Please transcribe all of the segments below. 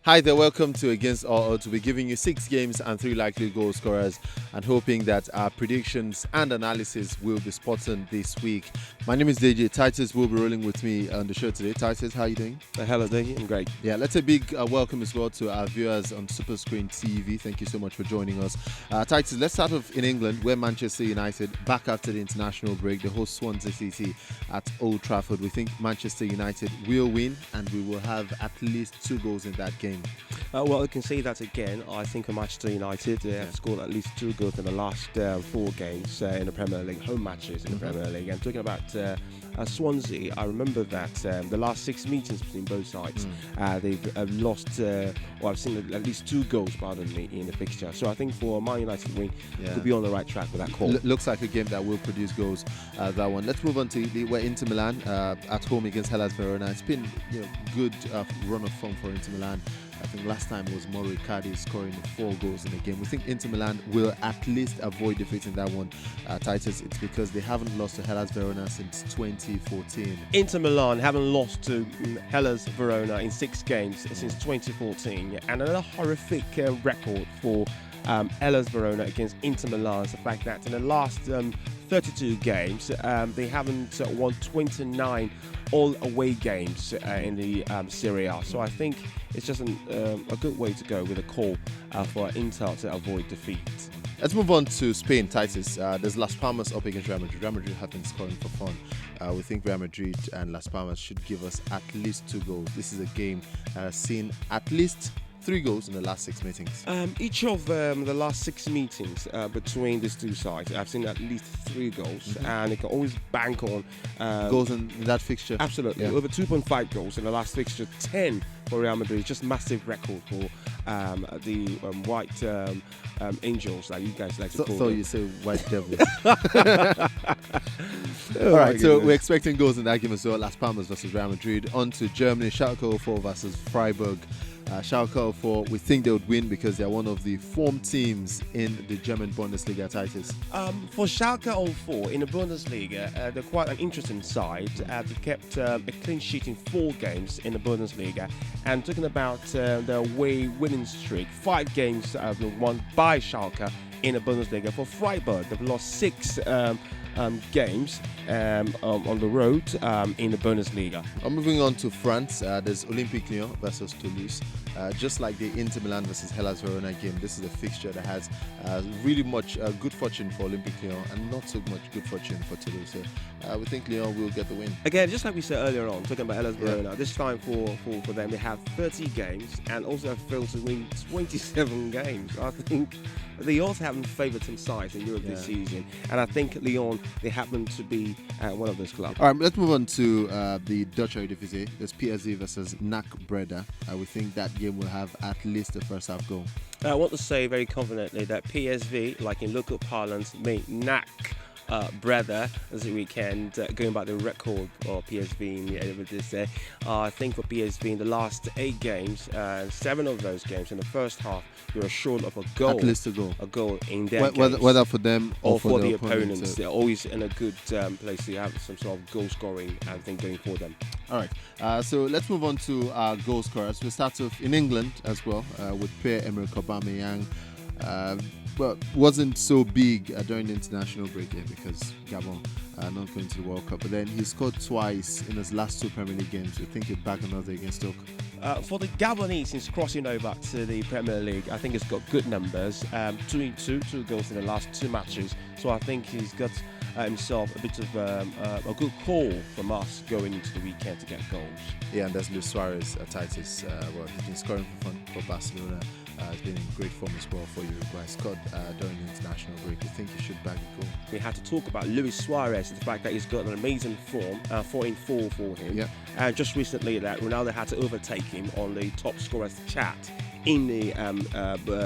Hi there, welcome to Against All Odds. We'll be giving you 6 games and 3 likely goal scorers and hoping that our predictions and analysis will be spot on this week. My name is DJ. Titus will be rolling with me on the show today. Titus, how are you doing? Hello, DJ. I'm great. Yeah, let's a big welcome as well to our viewers on Super Screen TV. Thank you so much for joining us. Titus, let's start off in England, where Manchester United, back after the international break, they host Swansea City at Old Trafford. We think Manchester United will win and we will have at least 2 goals in that game. Well, I can say that again. I think Manchester United have scored at least 2 goals in the last 4 games in the Premier League, home matches in the Premier League. And talking about Swansea, I remember that the last 6 meetings between both sides, they've lost, I've seen at least 2 goals, pardon me, in the fixture. So I think for Man United to win, could be on the right track with that call. Looks like a game that will produce goals, that one. Let's move on to we're Inter Milan at home against Hellas Verona. It's been good run of form for Inter Milan. I think last time it was Mauro Icardi scoring 4 goals in the game. We think Inter Milan will at least avoid defeating that one. Titus, it's because they haven't lost to Hellas Verona since 2014. Inter Milan haven't lost to Hellas Verona in 6 games since 2014. And another horrific record for Hellas Verona against Inter Milan is the fact that in the last 32 games, they haven't won 29 all away games in the Serie A. So I think it's just a good way to go with a call for Inter to avoid defeat. Let's move on to Spain, Titus. There's Las Palmas up against Real Madrid. Real Madrid have been scoring for fun. We think Real Madrid and Las Palmas should give us at least 2 goals. This is a game that has seen at least 3 goals in the last 6 meetings. Each of the last 6 meetings between these two sides, I've seen at least 3 goals, and it can always bank on goals in that fixture. Absolutely, over 2.5 goals in the last fixture, 10 for Real Madrid. Just massive record for the White Angels, that you guys like to call them. You say White Devils. All right, so we're expecting goals in that game as well. Las Palmas versus Real Madrid. On to Germany, Schalke 04 versus Freiburg. Schalke 04, we think they would win because they're one of the form teams in the German Bundesliga, Titus. For Schalke 04 in the Bundesliga, they're quite an interesting side. They've kept a clean sheet in 4 games in the Bundesliga. And talking about their away winning streak, 5 games have been won by Schalke in the Bundesliga. For Freiburg, they've lost 6 games on the road in the Bundesliga. Moving on to France, there's Olympique Lyon versus Toulouse. Just like the Inter Milan versus Hellas Verona game, this is a fixture that has really much good fortune for Olympique Lyon and not so much good fortune for Toulouse. So we think Lyon will get the win. Again, just like we said earlier on, talking about Hellas Verona, this time for them, they have 30 games and also have failed to win 27 games. I think the odds haven't favoured some sides in Europe this season, and I think Lyon, they happen to be one of those clubs. All right, let's move on to the Dutch Eredivisie. There's PSV versus NAC Breda. We think that game will have at least the first half goal. I want to say very confidently that PSV, like in local parlance, may NAC Breda this weekend, going by the record of PSV in the Eredivisie. I think for PSV in the last 8 games, 7 of those games in the first half, you're short of a goal. At least a goal. A goal in their whether for them or for the opponents. They're always in a good place to have some sort of goal scoring thing going for them. All right, so let's move on to our goal scorers. We'll start off in England as well with Pierre-Emerick Aubameyang. Well, wasn't so big during the international break because Gabon not going to the World Cup. But then he scored twice in his last 2 Premier League games. We think he'd back another against Stoke. For the Gabonese, since crossing over to the Premier League, I think he's got good numbers. 2 goals in the last 2 matches. So I think he's got himself a bit of a good call from us going into the weekend to get goals. Yeah, and there's Luis Suarez, Titus. He's been scoring for Barcelona. Has been in great form as well for Uruguay. Scored during the international break. You think he should bag a goal? We had to talk about Luis Suarez, the fact that he's got an amazing form, 4-in-4 for him. Yeah. Just recently, that Ronaldo had to overtake him on the top scorers chat in the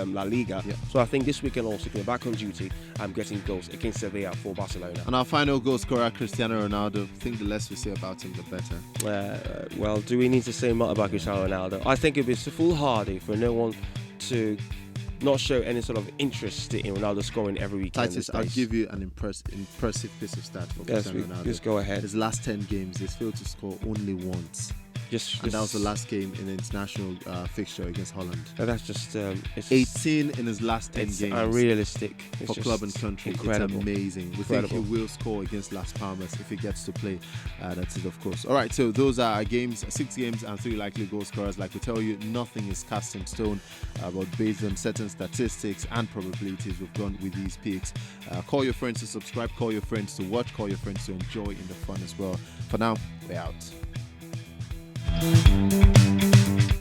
La Liga. Yeah. So I think this weekend also coming back on duty, getting goals against Sevilla for Barcelona. And our final goal scorer, Cristiano Ronaldo. I think the less we say about him, the better. Well, do we need to say more about Cristiano Ronaldo? I think it'd be foolhardy for no one to not show any sort of interest in Ronaldo scoring every weekend. Titus, I'll give you an impressive piece of stat for Cristiano Ronaldo. Just go ahead. His last 10 games, he's failed to score only once. Just, and that was the last game in the international fixture against Holland. That's just it's 18 in his last 10 it's games. Unrealistic. It's for club and country. Incredible. It's amazing. We Incredible. think he will score against Las Palmas if he gets to play. That's it, of course. All right, so those are our games, 6 games and 3 likely goal scorers. Like we tell you, nothing is cast in stone, but based on certain statistics and probabilities, we've gone with these picks. Call your friends to subscribe, call your friends to watch, call your friends to enjoy in the fun as well. For now, we're out.